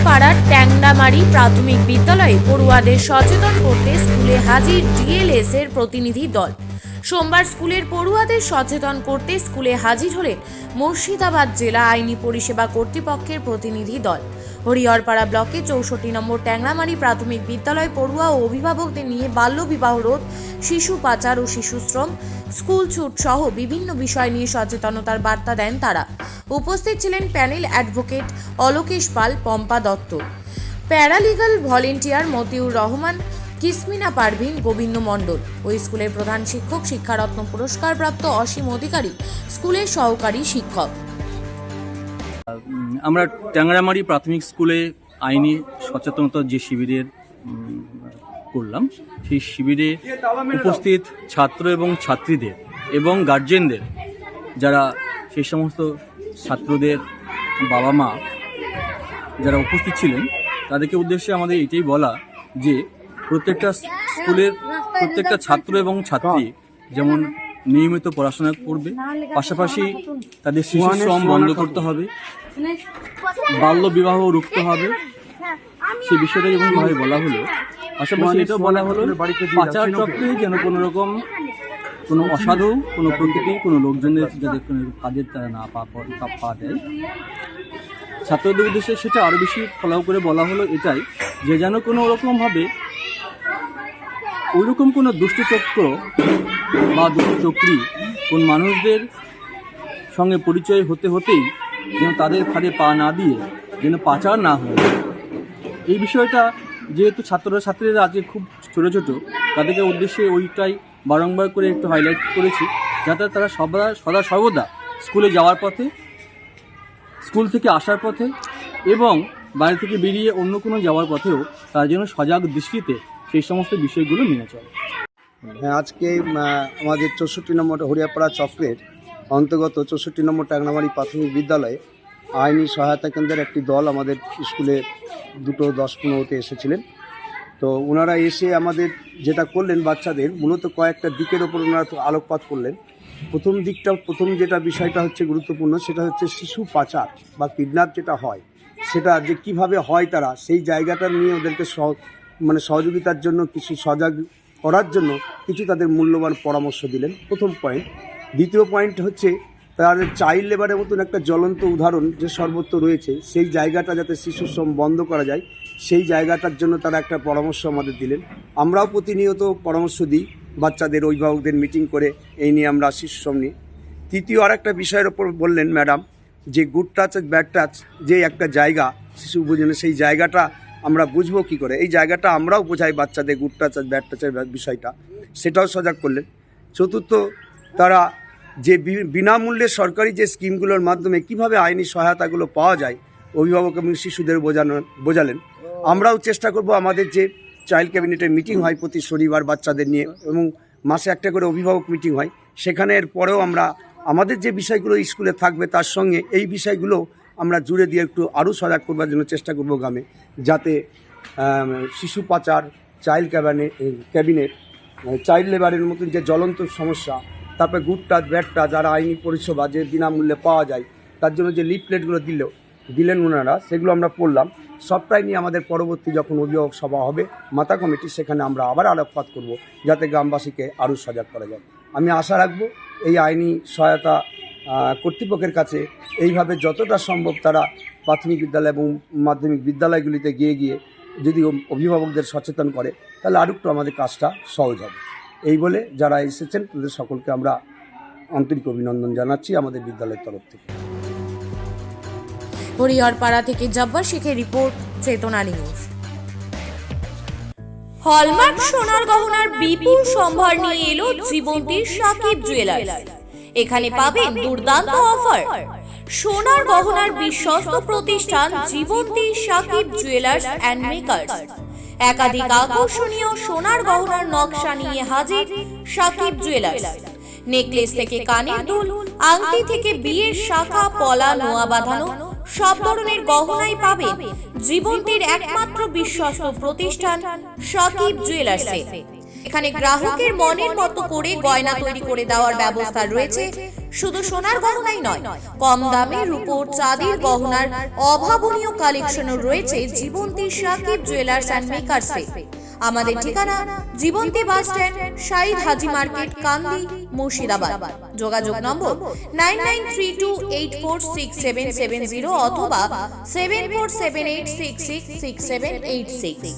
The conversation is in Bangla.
হরিহরপাড়ার ট্যাংরামারি প্রাথমিক বিদ্যালয়ে পড়ুয়াদের সচেতন করতে স্কুলে হাজির ডিএলএস এর প্রতিনিধি দল। সোমবার স্কুলের পড়ুয়াদের সচেতন করতে স্কুলে হাজির হলেন মুর্শিদাবাদ জেলা আইনি পরিষেবা কর্তৃপক্ষের প্রতিনিধি দল। হরিহরপাড়া ব্লকে 64 নম্বর ট্যাংরামারি প্রাথমিক বিদ্যালয় পড়ুয়া ও অভিভাবকদের নিয়ে বাল্যবিবাহ রোধ, শিশু পাচার ও শিশুশ্রম, স্কুল ছুট সহ বিভিন্ন বিষয় নিয়ে সচেতনতার বার্তা দেন তারা। উপস্থিত ছিলেন প্যানেল অ্যাডভোকেট অলোকেশ পাল, পম্পা দত্ত, প্যারালিগাল ভলেন্টিয়ার মতিউর রহমান, কিসমিনা পারভিন, গোবিন্দ মণ্ডল, ওই স্কুলের প্রধান শিক্ষক, শিক্ষারত্ন পুরস্কারপ্রাপ্ত অসীম অধিকারী, স্কুলের সহকারী শিক্ষক। আমরা ট্যাংরামারি প্রাথমিক স্কুলে আইনি সচেতনতার যে শিবিরের করলাম, সেই শিবিরে উপস্থিত ছাত্র এবং ছাত্রীদের এবং গার্জেনদের, যারা সেই সমস্ত ছাত্রদের বাবা মা যারা উপস্থিত ছিলেন, তাদেরকে উদ্দেশ্যে আমাদের এটাই বলা যে প্রত্যেকটা স্কুলের প্রত্যেকটা ছাত্র এবং ছাত্রী যেমন নিয়মিত পড়াশোনা করবে, পাশাপাশি তাদের শিশু শ্রম বন্ধ করতে হবে, বাল্য বিবাহ রুখতে হবে, সেই বিষয়টা যেমনভাবে বলা হলো। পাশাপাশি এটাও বলা হলো পাচার চক্রে যেন কোনো রকম কোনো অসাধু কোনো প্রকৃতি কোনো লোকজনের যাদের কোনো কাজের তারা না পা দেয়। ছাত্রদের উদ্দেশ্যে সেটা আরও বেশি ফলাও করে বলা হলো এটাই যে যেন কোনো রকমভাবে ওইরকম কোনো দুষ্টচক্র বা দুষ্টচক্রী কোন মানুষদের সঙ্গে পরিচয় হতে হতেই যেন তাদের ফাঁদে পা না দিয়ে যেন পাচার না হয়। এই বিষয়টা যেহেতু ছাত্রীরা আজকে খুব ছোটো ছোটো, তাদেরকে উদ্দেশ্যে ওইটাই বারংবার করে একটু হাইলাইট করেছি, যাতে তারা সদা সর্বদা স্কুলে যাওয়ার পথে, স্কুল থেকে আসার পথে এবং বাড়ি থেকে বেরিয়ে অন্য কোনো যাওয়ার পথেও তার জন্য সজাগ দৃষ্টিতে সেই সমস্ত বিষয়গুলো মেনে চলে। হ্যাঁ, আজকে আমাদের 64 নম্বর হরিহরপাড়া চক্রের অন্তর্গত 64 নম্বর ট্যাংরামারি প্রাথমিক বিদ্যালয়ে আইনি সহায়তা কেন্দ্রের একটি দল আমাদের স্কুলে 2:10-15 এসেছিলেন। তো ওনারা এসে আমাদের যেটা করলেন, বাচ্চাদের মূলত কয়েকটা দিকের ওপর ওনারা আলোকপাত করলেন। প্রথম যেটা বিষয়টা হচ্ছে গুরুত্বপূর্ণ, সেটা হচ্ছে শিশু পাচার বা কিডন্যাপ যেটা হয়, সেটা যে কিভাবে হয় তারা সেই জায়গাটা নিয়ে ওদেরকে সহযোগিতার জন্য কিছু সজাগ করার জন্য কিছু তাদের মূল্যবান পরামর্শ দিলেন, প্রথম পয়েন্ট। দ্বিতীয় পয়েন্ট হচ্ছে তাদের চাইল্ড লেবারের মতন একটা জ্বলন্ত উদাহরণ যে সর্বত্র রয়েছে, সেই জায়গাটা যাতে শিশু শ্রম বন্ধ করা যায়, সেই জায়গাটার জন্য তারা একটা পরামর্শ আমাদের দিলেন। আমরাও প্রতিনিয়ত পরামর্শ দিই বাচ্চাদের, অভিভাবকদের মিটিং করে এই নিয়ে আমরা শিশু শ্রম নিই। তৃতীয় আর একটা বিষয়ের ওপর বললেন ম্যাডাম যে গুড টাচ আর ব্যাড টাচ যে একটা জায়গা শিশু বুঝনে, সেই জায়গাটা আমরা বুঝবো কী করে, এই জায়গাটা আমরাও বোঝাই বাচ্চাদের গুড টাচ আর ব্যাড টাচের বিষয়টা, সেটাও সজাগ করলেন। চতুর্থ, তারা যে বিনামূল্যে সরকারি যে স্কিমগুলোর মাধ্যমে কিভাবে আইনি সহায়তাগুলো পাওয়া যায় অভিভাবক এবং শিশুদের বোঝালেন। আমরাও চেষ্টা করব, আমাদের যে চাইল্ড ক্যাবিনেটের মিটিং হয় প্রতি শনিবার বাচ্চাদের নিয়ে এবং মাসে একটা করে অভিভাবক মিটিং হয়, সেখানে এর পরেও আমরা আমাদের যে বিষয়গুলো স্কুলে থাকবে তার সঙ্গে এই বিষয়গুলো আমরা জুড়ে দিয়ে একটু আরও সজাগ করবার জন্য চেষ্টা করব গ্রামে, যাতে শিশু পাচার, চাইল্ড ক্যাবিনেট, চাইল্ড লেবারের মতন যে জ্বলন্ত সমস্যা, তারপরে গুড টাচ ব্যাড টাচ, যারা আইনি পরিষেবা যে বিনামূল্যে পাওয়া যায় তার জন্য যে লিফলেটগুলো দিলেন ওনারা, সেগুলো আমরা পড়লাম। সবটাই নিয়ে আমাদের পরবর্তী যখন অভিভাবক সভা হবে মাতা কমিটি, সেখানে আমরা আবার আলোকপাত করব, যাতে গ্রামবাসীকে আরও সজাগ করা যায়। আমি আশা রাখবো এই আইনি সহায়তা কর্তৃপক্ষের কাছে এইভাবে যতটা সম্ভব তারা প্রাথমিক বিদ্যালয় এবং মাধ্যমিক বিদ্যালয়গুলিতে গিয়ে যদি অভিভাবকদের সচেতন করে, তাহলে আরও একটু আমাদের কাজটা সহজ হবে। এই বলে যারা এসেছেন তাদের সকলকে আমরা আন্তরিক অভিনন্দন জানাচ্ছি আমাদের বিদ্যালয়ের তরফ থেকে। হরিহরপাড়া থেকে জব্বার শেখের রিপোর্ট, চেতনা নিউজ। হলমার্ক সোনার গহনার বিপুল সম্ভার নিয়ে এলো জীবন্তীর সাকিব জুয়েলার্স। এখানে পাবেন দুর্দান্ত অফার। সোনার গহনার বিশ্বস্ত প্রতিষ্ঠান Jibonti Sakib jewellers and makers. একাধিক আকর্ষণীয় সোনার গহনার নকশা নিয়ে হাজির সাকিব জুয়েলার্স। নেকলেস থেকে কানের দুল, আংটি থেকে বিয়ের শাখা, পলা, নোয়া বাঁধানো সব ধরনের গহনাই পাবেন জীবন্তীর একমাত্র বিশ্বস্ত প্রতিষ্ঠান সাকিব জুয়েলার্সে। এখানে গ্রাহকের মনের মতো করে গয়না তৈরি করে দেওয়ার ব্যবস্থা রয়েছে। শুধু সোনার গহনাই নয়, কম দামে রূপোর চাঁদির গহনার অভাবনীয় কালেকশনও রয়েছে জীবন্তী সাকিব জুয়েলার্স অ্যান্ড মেকার্সে। আমাদের ঠিকানা জীবন্তী বাস স্ট্যান্ড, শাহিদ হাজি মার্কেট, কান্দি, মুর্শিদাবাদ। যোগাযোগ নম্বর 9932846770 অথবা 7478666786।